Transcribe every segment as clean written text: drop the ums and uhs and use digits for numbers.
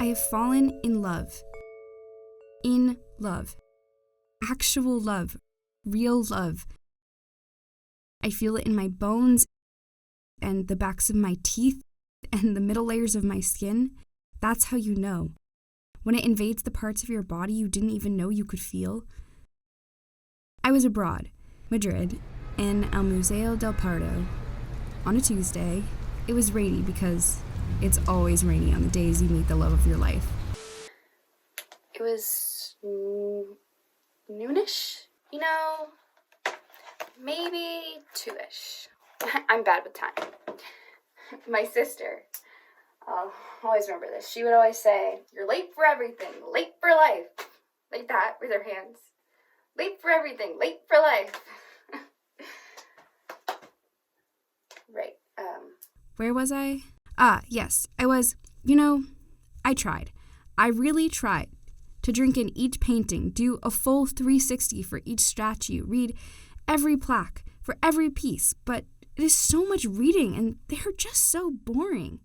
I have fallen in love. In love. Actual love. Real love. I feel it in my bones and the backs of my teeth and the middle layers of my skin. That's how you know. When it invades the parts of your body you didn't even know you could feel. I was abroad, Madrid, in El Museo del Prado. On a Tuesday, it was rainy because it's always rainy on the days you meet the love of your life. It was noonish, maybe 2ish. I'm bad with time. My sister, I'll always remember this. She would always say, "You're late for everything, late for life." Like that, with her hands. Late for everything, late for life. Right, Where was I? Yes, I was, I tried. I really tried to drink in each painting, do a full 360 for each statue, read every plaque for every piece, but it is so much reading and they're just so boring.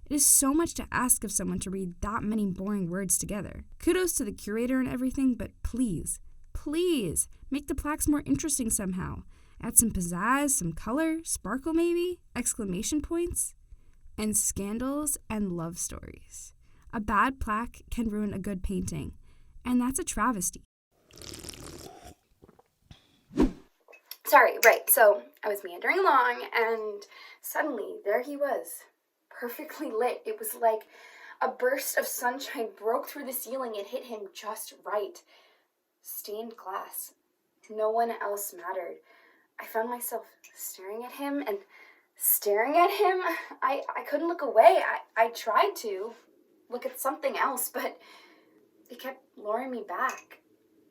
It is so much to ask of someone to read that many boring words together. Kudos to the curator and everything, but please, make the plaques more interesting somehow. Add some pizzazz, some color, sparkle maybe, exclamation points, and scandals and love stories. A bad plaque can ruin a good painting, and that's a travesty. Sorry, right, so I was meandering along, and suddenly there he was, perfectly lit. It was like a burst of sunshine broke through the ceiling and hit him just right. Stained glass. No one else mattered. I found myself staring at him and staring at him. I couldn't look away. I tried to look at something else, but it kept luring me back.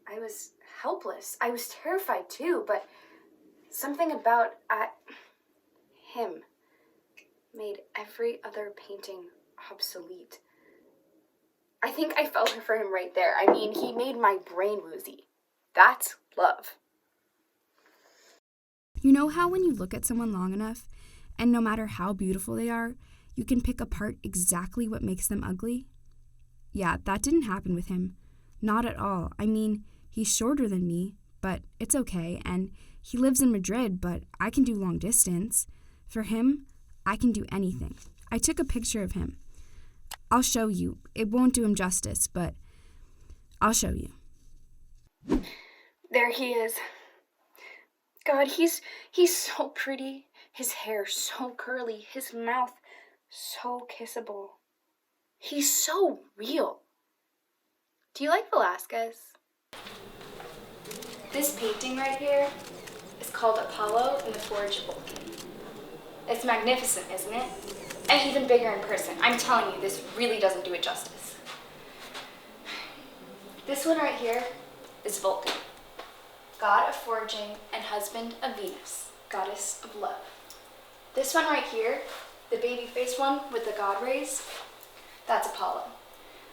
I was helpless. I was terrified too, but something about him made every other painting obsolete. I think I fell for him right there. I mean, he made my brain woozy. That's love. You know how when you look at someone long enough, and no matter how beautiful they are, you can pick apart exactly what makes them ugly? Yeah, that didn't happen with him. Not at all. I mean, he's shorter than me, but it's okay, and he lives in Madrid, but I can do long distance. For him, I can do anything. I took a picture of him. I'll show you. It won't do him justice, but I'll show you. There he is. God, he's so pretty. His hair so curly. His mouth so kissable. He's so real. Do you like Velázquez? This painting right here is called Apollo in the Forge of Vulcan. It's magnificent, isn't it? And even bigger in person. I'm telling you, this really doesn't do it justice. This one right here is Vulcan, god of forging and husband of Venus, goddess of love. This one right here, the baby face one with the god rays, that's Apollo.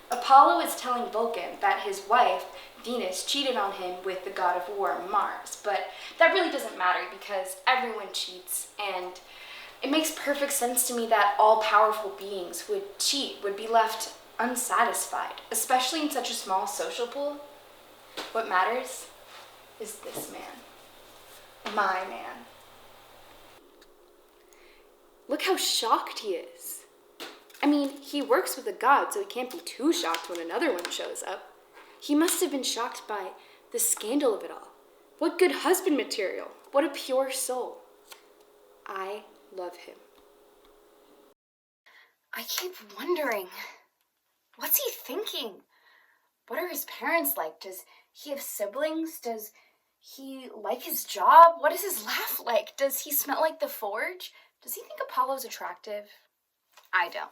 Apollo is telling Vulcan that his wife, Venus, cheated on him with the god of war, Mars, but that really doesn't matter because everyone cheats, and it makes perfect sense to me that all powerful beings would cheat, would be left unsatisfied, especially in such a small social pool. What matters is this man, my man. Look how shocked he is. I mean, he works with a god, so he can't be too shocked when another one shows up. He must have been shocked by the scandal of it all. What good husband material. What a pure soul. I love him. I keep wondering, what's he thinking? What are his parents like? Does he have siblings? Does he like his job? What is his laugh like? Does he smell like the forge? Does he think Apollo's attractive? I don't.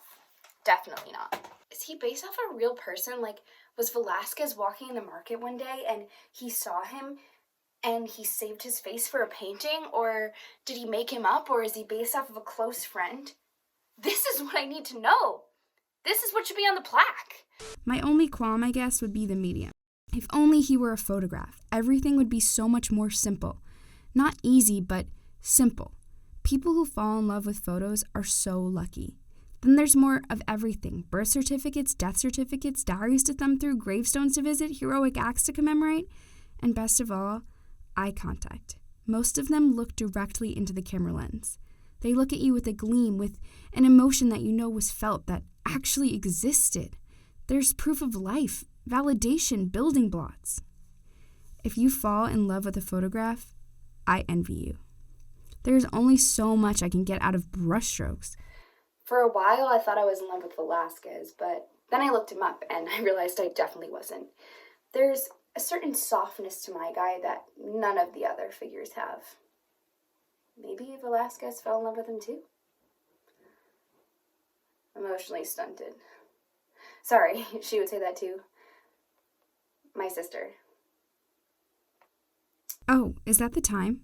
Definitely not. Is he based off a real person? Like, was Velázquez walking in the market one day and he saw him and he saved his face for a painting? Or did he make him up? Or is he based off of a close friend? This is what I need to know. This is what should be on the plaque. My only qualm, I guess, would be the medium. If only he were a photograph, everything would be so much more simple. Not easy, but simple. People who fall in love with photos are so lucky. Then there's more of everything: birth certificates, death certificates, diaries to thumb through, gravestones to visit, heroic acts to commemorate, and best of all, eye contact. Most of them look directly into the camera lens. They look at you with a gleam, with an emotion that you know was felt, that actually existed. There's proof of life, validation, building blocks. If you fall in love with a photograph, I envy you. There's only so much I can get out of brushstrokes. For a while, I thought I was in love with Velasquez, but then I looked him up and I realized I definitely wasn't. There's a certain softness to my guy that none of the other figures have. Maybe Velasquez fell in love with him too? Emotionally stunted. Sorry, she would say that too. My sister. Oh, is that the time?